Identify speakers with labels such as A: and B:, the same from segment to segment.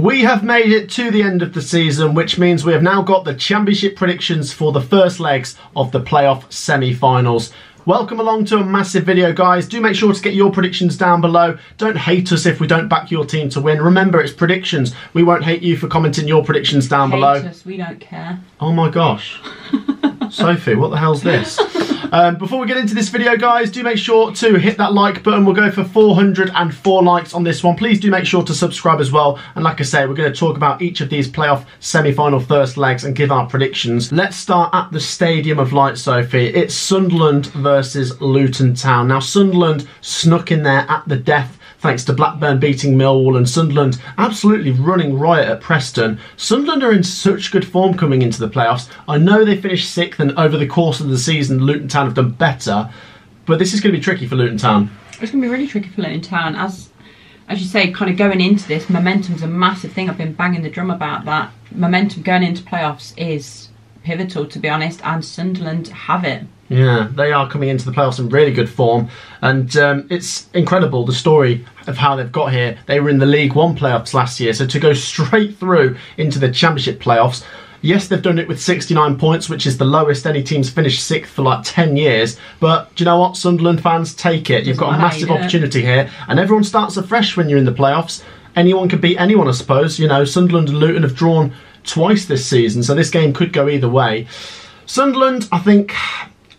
A: We have made it to the end of the season, which means we have now got the championship predictions for the first legs of the playoff semi-finals. Welcome along to a massive video, guys. Do make sure to get your predictions down below. Don't hate us if we don't back your team to win. Remember, it's predictions. We won't hate you for commenting your predictions down below.
B: Hate us, we don't care.
A: Oh my gosh. Sophie, what the hell's this? Before we get into this video, guys, do make sure to hit that like button. We'll go for 404 likes on this one. Please do make sure to subscribe as well. And like I say, we're going to talk about each of these playoff semi-final first legs and give our predictions. Let's start at the Stadium of Light, Sophie. It's Sunderland versus Luton Town. Now, Sunderland snuck in there at the death thanks to Blackburn beating Millwall, and Sunderland absolutely running riot at Preston. Sunderland are in such good form coming into the playoffs. I know they finished 6th, and over the course of the season, Luton Town have done better, but this is going to be tricky for Luton Town.
B: It's going to be really tricky for Luton Town. As you say, kind of going into this, momentum's a massive thing. I've been banging the drum about that. Momentum going into playoffs is pivotal, to be honest, and Sunderland have it.
A: Yeah, they are coming into the playoffs in really good form, and it's incredible, the story of how they've got here. They were in the League One playoffs last year, so to go straight through into the Championship playoffs, yes, they've done it with 69 points, which is the lowest any team's finished 6th for like 10 years, but do you know what, Sunderland fans, take it. You've got a massive opportunity here, and everyone starts afresh when you're in the playoffs. Anyone can beat anyone, I suppose. You know, Sunderland and Luton have drawn twice this season, so this game could go either way. Sunderland, I think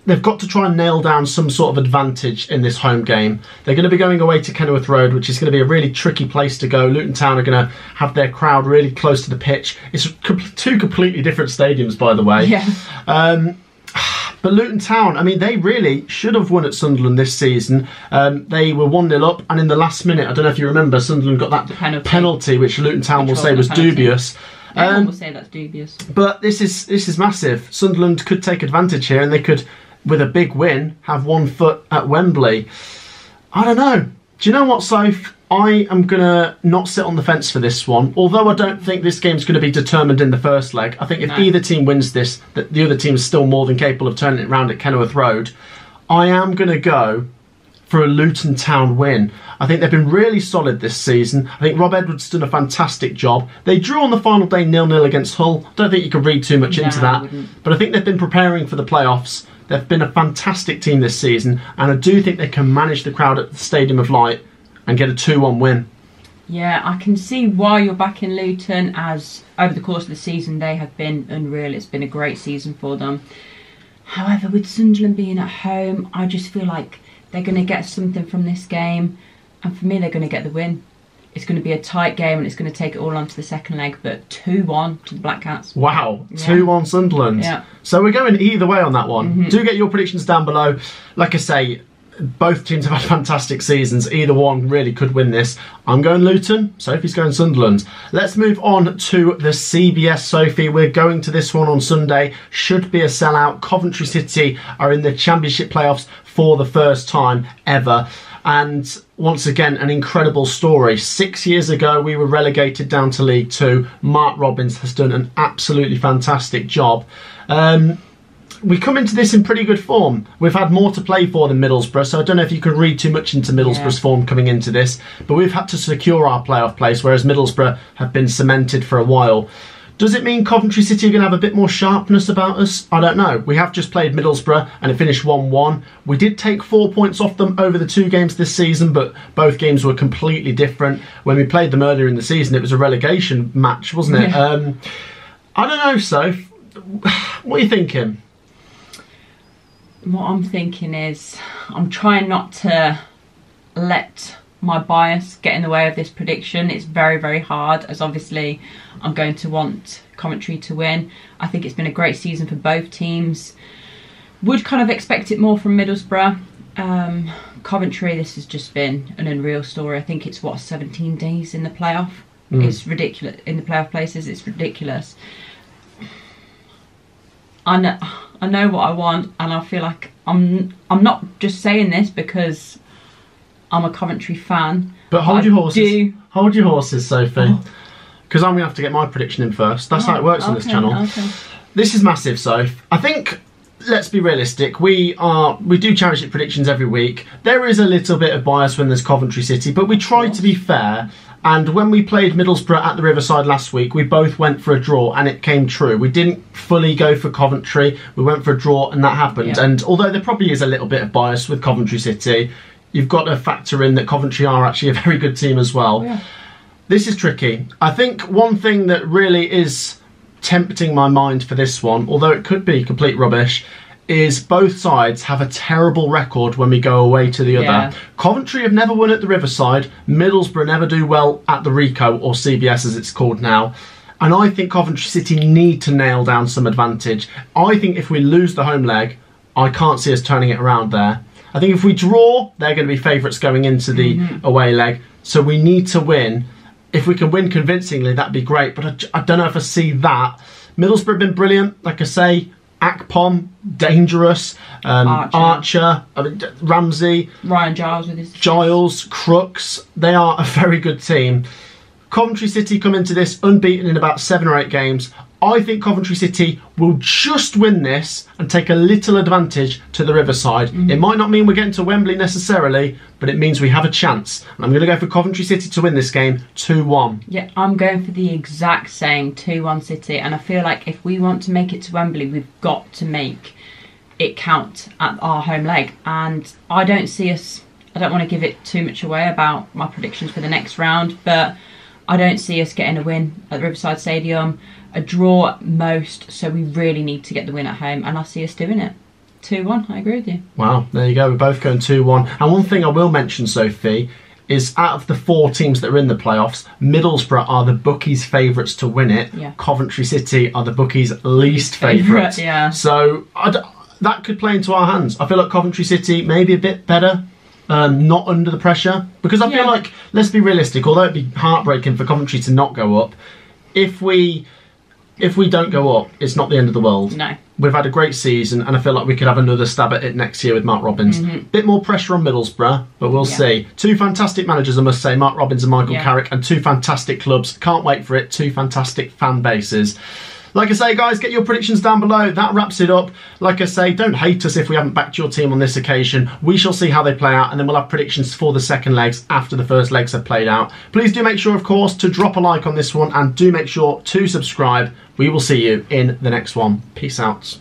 A: they've got to try and nail down some sort of advantage in this home game. They're going to be going away to Kenilworth Road, which is going to be a really tricky place to go. Luton Town are going to have their crowd really close to the pitch. It's two completely different stadiums, by the way.
B: Yeah.
A: But Luton Town, I mean, they really should have won at Sunderland this season. They were 1-0 up, and in the last minute, I don't know if you remember, Sunderland got that penalty, which Luton Town will say was dubious.
B: Everyone will say that's dubious.
A: But this is massive. Sunderland could take advantage here, and they could, with a big win, have 1 foot at Wembley. I don't know. Do you know what, Soph? I am going to not sit on the fence for this one. Although I don't think this game's going to be determined in the first leg. I think if either team wins this, the other team is still more than capable of turning it around at Kenilworth Road. I am going to go for a Luton Town win. I think they've been really solid this season. I think Rob Edwards done a fantastic job. They drew on the final day 0-0 against Hull. Don't think you can read too much into that. But I think they've been preparing for the playoffs. They've been a fantastic team this season, and I do think they can manage the crowd at the Stadium of Light and get a 2-1 win.
B: Yeah, I can see why you're backing Luton, as over the course of the season they have been unreal. It's been a great season for them. However, with Sunderland being at home, I just feel like they're going to get something from this game, and for me they're going to get the win. It's going to be a tight game, and it's going to take it all on to the second leg, but 2-1 to the Black Cats.
A: Wow, 2-1 Sunderland.
B: Yeah.
A: So we're going either way on that one. Do get your predictions down below. Like I say, both teams have had fantastic seasons. Either one really could win this. I'm going Luton. Sophie's going Sunderland. Let's move on to the CBS, Sophie. We're going to this one on Sunday. Should be a sellout. Coventry City are in the Championship playoffs for the first time ever. And once again, an incredible story. 6 years ago, we were relegated down to League Two. Mark Robbins has done an absolutely fantastic job. We come into this in pretty good form. We've had more to play for than Middlesbrough, so I don't know if you could read too much into Middlesbrough's form coming into this, but we've had to secure our playoff place, whereas Middlesbrough have been cemented for a while. Does it mean Coventry City are going to have a bit more sharpness about us? I don't know. We have just played Middlesbrough and it finished 1-1. We did take 4 points off them over the 2 games this season, but both games were completely different. When we played them earlier in the season, it was a relegation match, wasn't it? Yeah. I don't know, Soph. What are you thinking?
B: What I'm thinking is, I'm trying not to let my bias get in the way of this prediction. It's very, very hard, as obviously I'm going to want Coventry to win. I think it's been a great season for both teams. Would kind of expect it more from Middlesbrough. Coventry, this has just been an unreal story. I think it's, what, 17 days in the playoff? It's ridiculous. In the playoff places, it's ridiculous. I know what I want, and I feel like I'm not just saying this because I'm a Coventry fan.
A: But hold your horses. Hold your horses, Sophie. Because I'm going to have to get my prediction in first. That's how it works on this channel. Okay. This is massive, Soph. I think let's be realistic. We do Championship predictions every week. There is a little bit of bias when there's Coventry City, but we try to be fair. And when we played Middlesbrough at the Riverside last week, we both went for a draw and it came true. We didn't fully go for Coventry. We went for a draw and that happened. Yeah. And although there probably is a little bit of bias with Coventry City, you've got to factor in that Coventry are actually a very good team as well. Yeah. This is tricky. I think one thing that really is tempting my mind for this one, although it could be complete rubbish, is both sides have a terrible record when we go away to the other. Coventry have never won at the Riverside. Middlesbrough never do well at the Rico, or CBS as it's called now. And I think Coventry City need to nail down some advantage. I think if we lose the home leg, I can't see us turning it around there. I think if we draw, they're going to be favourites going into the away leg. So we need to win. If we can win convincingly, that'd be great. But I don't know if I see that. Middlesbrough have been brilliant, like I say. Akpom, dangerous. Archer, Ramsey,
B: Ryan Giles with his
A: Giles, Crooks. They are a very good team. Coventry City come into this unbeaten in about 7 or 8 games. I think Coventry City will just win this and take a little advantage to the Riverside. It might not mean we're getting to Wembley necessarily, but it means we have a chance. And I'm going to go for Coventry City to win this game 2-1.
B: Yeah, I'm going for the exact same 2-1 City. And I feel like if we want to make it to Wembley, we've got to make it count at our home leg. And I don't see us, I don't want to give it too much away about my predictions for the next round, but I don't see us getting a win at the Riverside Stadium. A draw at most, so we really need to get the win at home, and I see us doing it. 2-1, I agree with you.
A: Wow, there you go, we're both going 2-1. And one thing I will mention, Sophie, is out of the 4 teams that are in the playoffs, Middlesbrough are the bookies' favourites to win it. Yeah. Coventry City are the bookies' least favourites.
B: Yeah.
A: So that could play into our hands. I feel like Coventry City maybe a bit better. Not under the pressure. Because I feel like, let's be realistic, although it'd be heartbreaking for Coventry to not go up, if we don't go up, it's not the end of the world.
B: No.
A: We've had a great season, and I feel like we could have another stab at it next year with Mark Robins. Bit more pressure on Middlesbrough, but we'll see. 2 fantastic managers, I must say, Mark Robins and Michael Carrick, and 2 fantastic clubs. Can't wait for it. 2 fantastic fan bases. Like I say, guys, get your predictions down below. That wraps it up. Like I say, don't hate us if we haven't backed your team on this occasion. We shall see how they play out, and then we'll have predictions for the second legs after the first legs have played out. Please do make sure, of course, to drop a like on this one, and do make sure to subscribe. We will see you in the next one. Peace out.